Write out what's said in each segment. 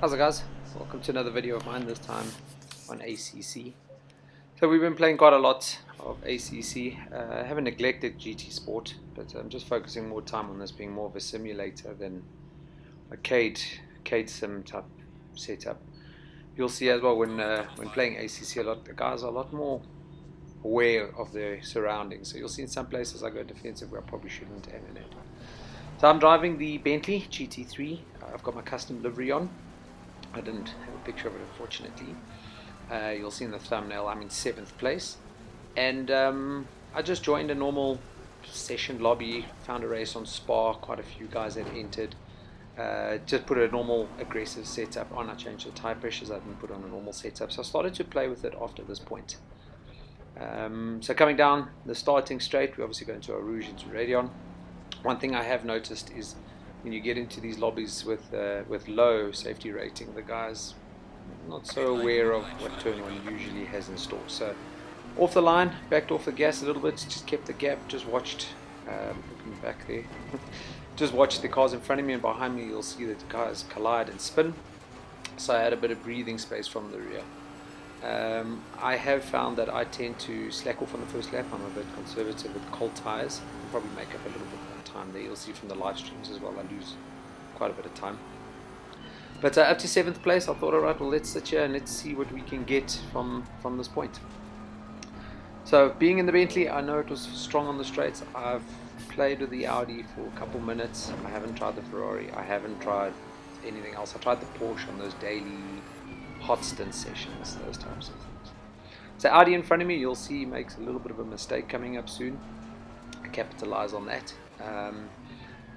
How's it, guys? Welcome to another video of mine, this time on ACC. So we've been playing quite a lot of ACC. I haven't neglected GT Sport, but I'm just focusing more time on this being more of a simulator than arcade sim type setup. You'll see as well when playing ACC a lot, the guys are a lot more aware of their surroundings. So you'll see in some places I go defensive where I probably shouldn't aim it. So I'm driving the Bentley GT3. I've got my custom livery on. I didn't have a picture of it, unfortunately. You'll see in the thumbnail I'm in 7th place, and I just joined a normal session lobby, found a race on Spa, quite a few guys had entered. Just put a normal aggressive setup on. I changed the tire pressures, I didn't put on a normal setup, so I started to play with it after this point. So coming down the starting straight, we obviously go into our Rouge into Radeon. One thing I have noticed is when you get into these lobbies with low safety rating, the guys not so aware of what turn one usually has in store. So off the line, backed off the gas a little bit, just kept the gap, just watched, looking back there, just watched the cars in front of me and behind me. You'll see that the cars collide and spin, so I had a bit of breathing space from the rear. I have found that I tend to slack off on the first lap. I'm a bit conservative with cold tires. I'll probably make up a little bit more time there. You'll see from the live streams as well, I lose quite a bit of time. But up to 7th place, I thought, alright, well, let's sit here and let's see what we can get from this point. So being in the Bentley, I know it was strong on the straights. I've played with the Audi for a couple minutes. I haven't tried the Ferrari. I haven't tried anything else. I tried the Porsche on those daily hot stint sessions, those types of things. So Audi in front of me, you'll see, makes a little bit of a mistake coming up soon. I capitalize on that.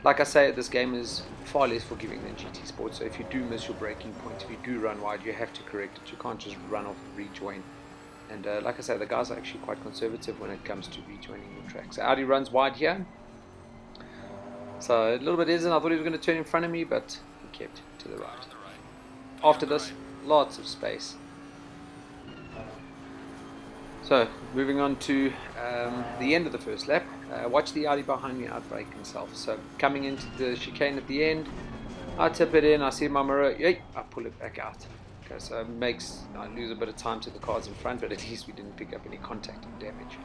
Like I say, this game is far less forgiving than GT Sport, so if you do miss your braking point, if you do run wide, you have to correct it. You can't just run off and rejoin. And like I say, the guys are actually quite conservative when it comes to rejoining your track. So Audi runs wide here. So a little bit hesitant. I thought he was going to turn in front of me, but he kept to the right. After this, lots of space. So moving on to the end of the first lap, watch the Audi behind me outbrake himself. So coming into the chicane at the end, I tip it in, I see my mirror, yay, I pull it back out. Okay, so I lose a bit of time to the cars in front, but at least we didn't pick up any contact or damage,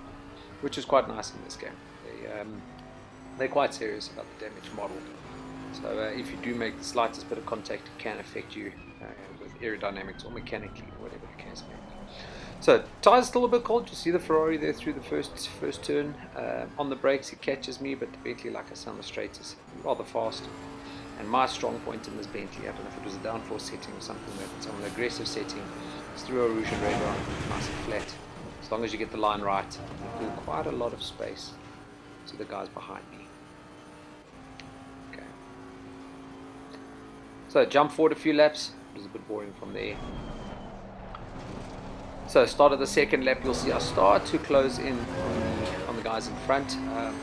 which is quite nice in this game. They're quite serious about the damage model. So if you do make the slightest bit of contact, it can affect you with aerodynamics or mechanically, or whatever the case may be. So tires still a bit cold. You see the Ferrari there through the first turn. On the brakes it catches me, but the Bentley, like I said, on the straight is rather fast. And my strong point in this Bentley, I don't know if it was a downforce setting or something, but it's on an aggressive setting. It's through a Rouge and radar, nice and flat. As long as you get the line right, you pull quite a lot of space to the guys behind me. Okay. So jump forward a few laps. It was a bit boring from there. So start of the second lap, you'll see I start to close in on the guys in front.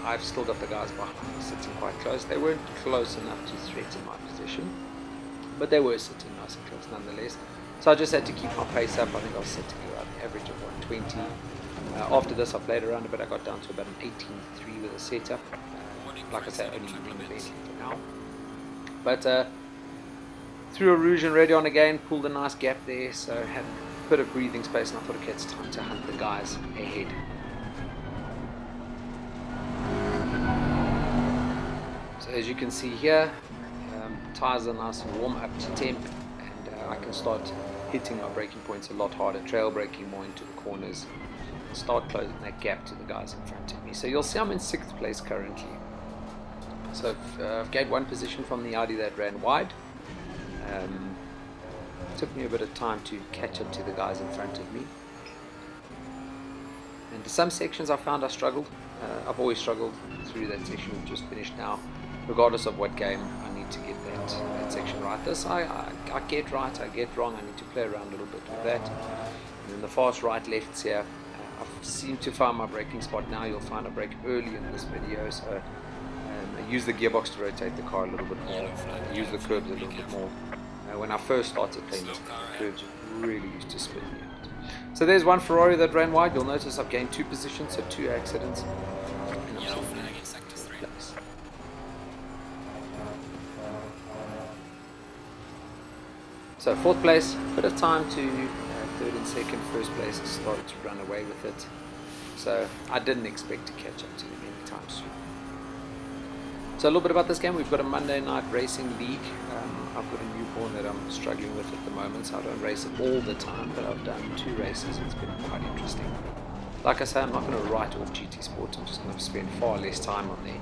I've still got the guys behind me sitting quite close. They weren't close enough to threaten my position, but they were sitting nice and close nonetheless. So I just had to keep my pace up. I think I was sitting around the average of 120. After this I played around a bit. I got down to about an 18.3 with a setup. Like I said, only in the Bentley for now. But through a Rouge and Radeon again, pulled a nice gap there, so had a bit of breathing space, and I thought, okay, it's time to hunt the guys ahead. So as you can see here, tires are nice and warm up to temp, and I can start hitting my braking points a lot harder, trail braking more into the corners, and start closing that gap to the guys in front of me. So you'll see I'm in 6th place currently. So I've gained one position from the Audi that ran wide. It took me a bit of time to catch up to the guys in front of me, and some sections I found I struggled. I've always struggled through that section we've just finished now. Regardless of what game, I need to get that section right. This I get right, I get wrong, I need to play around a little bit with that. And then the fast right lefts here, I've seemed to find my braking spot now. You'll find I brake early in this video, so I use the gearbox to rotate the car a little bit more. I use the curbs a little bit more. When I first started playing this, the curbs really used to spin me out. So there's one Ferrari that ran wide. You'll notice I've gained 2 positions, so 2 accidents. And I'm still in second place. So 4th place, bit of time to 3rd and 2nd. 1st place started to run away with it. So I didn't expect to catch up to them anytime soon. So a little bit about this game. We've got a Monday night racing league. I've got a newborn that I'm struggling with at the moment, so I don't race it all the time, but I've done 2 races. It's been quite interesting. Like I say, I'm not going to write off GT Sport. I'm just going to spend far less time on there.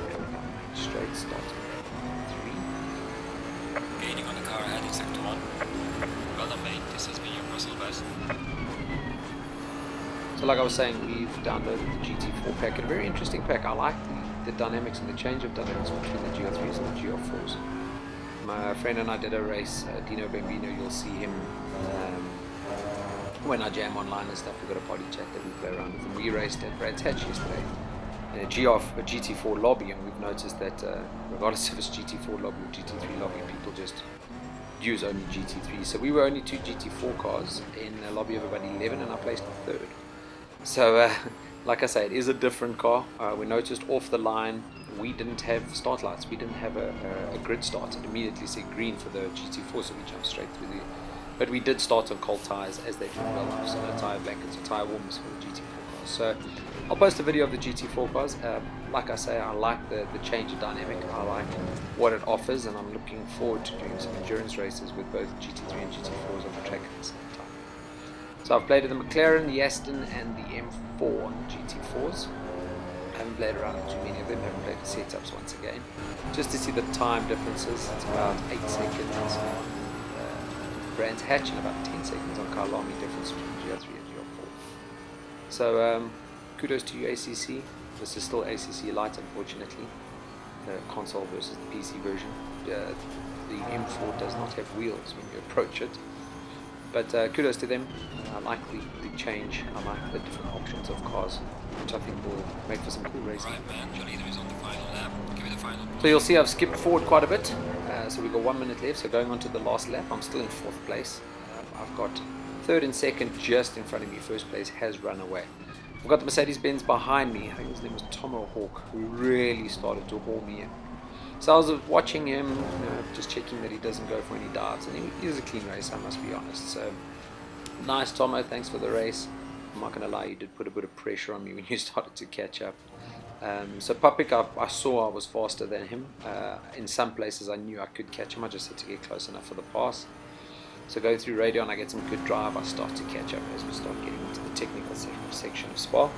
Coming up straight start 3. Gaining on the car ahead in sector 1. Well done, mate. This has been your personal best. So like I was saying, we've downloaded the GT4 pack, and a very interesting pack. I like the dynamics and the change of dynamics between the GR3s and the GR4s. My friend and I did a race, Dino Bambino, you'll see him when I jam online and stuff. We've got a party chat that we play around with, and we raced at Brands Hatch yesterday in a GT4 lobby, and we've noticed that regardless if it's GT4 lobby or GT3 lobby, people just use only GT3. So we were only 2 GT4 cars in a lobby of about 11, and I placed 3rd. So like I say, it is a different car. We noticed off the line we didn't have start lights. We didn't have a grid start. It immediately said green for the GT4, so we jumped straight through there. But we did start on cold tyres as they do well off, so no tyre blankets or tyre warmers for the GT4 cars. So I'll post a video of the GT4 cars. Like I say, I like the change of dynamic. I like what it offers, and I'm looking forward to doing some endurance races with both GT3 and GT4s on the track at the same time. So I've played with the McLaren, the Aston and the M4 on the GT4s. I haven't played around with too many of them, haven't played the setups once again. Just to see the time differences, it's about 8 seconds on Brands Hatch and about 10 seconds on Kyalami difference between GR3 and GR4. So kudos to you ACC. This is still ACC Lite, unfortunately. The console versus the PC version. The M4 does not have wheels when you approach it. But kudos to them. I like the change. I like the different options of cars, which I think will make for some cool racing. Right, man. Your leader is on the final lap. Give it a final. So you'll see I've skipped forward quite a bit. So we've got 1 minute left. So going on to the last lap, I'm still in 4th place. I've got 3rd and 2nd just in front of me. 1st place has run away. I've got the Mercedes-Benz behind me. I think his name was Tomo Hawk, who really started to haul me in. So I was watching him, just checking that he doesn't go for any dives, and he was a clean race, I must be honest. So nice, Tomo, thanks for the race. I'm not going to lie, you did put a bit of pressure on me when you started to catch up. So Papik, I saw I was faster than him. In some places I knew I could catch him, I just had to get close enough for the pass. So go through radio and I get some good drive, I start to catch up as we start getting into the technical section of Spa.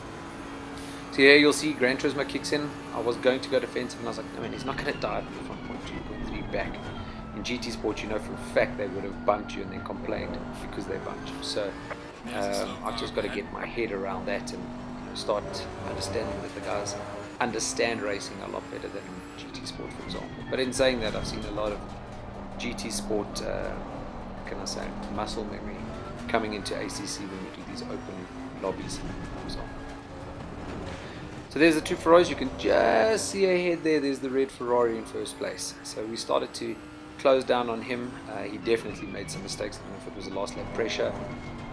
So here you'll see Gran Turismo kicks in. I was going to go defensive and I was like, no man, he's not going to dive from point 2, point 3 back. In GT Sport, you know for a fact they would have bumped you and then complained because they bumped you. So I've just got to get my head around that and start understanding that the guys understand racing a lot better than GT Sport, for example. But in saying that, I've seen a lot of GT Sport, can I say, muscle memory coming into ACC when we do these open lobbies, for example. So there's the 2 Ferraris. You can just see ahead there, there's the red Ferrari in 1st place. So we started to close down on him. He definitely made some mistakes. I don't know if it was the last lap pressure,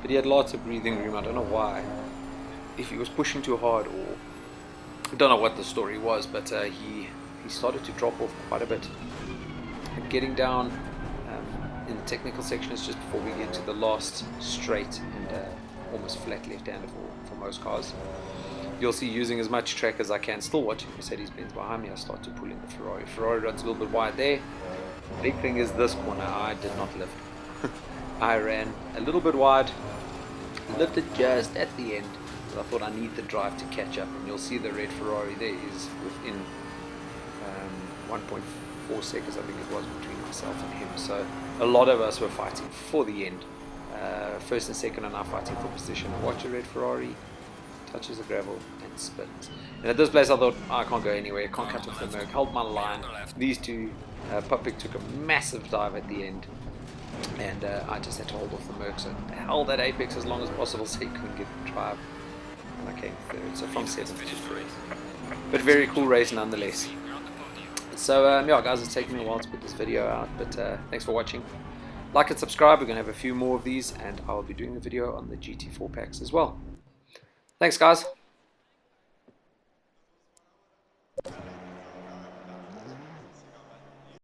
but he had lots of breathing room. I don't know why. If he was pushing too hard, or I don't know what the story was, but he started to drop off quite a bit. Getting down in the technical section is just before we get to the last straight and almost flat left-hander for most cars. You'll see using as much track as I can, still watching Mercedes-Benz behind me. I start to pull in the Ferrari. Ferrari runs a little bit wide there. Big thing is this corner, I did not lift. I ran a little bit wide, lifted just at the end. I thought I need the drive to catch up, and you'll see the red Ferrari there is within 1.4 seconds, I think it was, between myself and him. So a lot of us were fighting for the end. 1st and 2nd are now fighting for position. I watch a red Ferrari, touches the gravel and spins. And at this place I thought, I can't go anywhere, I can't cut off the Merc, held my line. These 2, Papik took a massive dive at the end, and I just had to hold off the Merc, so I held that apex as long as possible so he couldn't get the drive. And I came 3rd, so from 7th to 3rd. But very cool race nonetheless. So yeah guys, it's taken me a while to put this video out, but thanks for watching. Like and subscribe, we're going to have a few more of these, and I'll be doing a video on the GT4 packs as well. Thanks guys.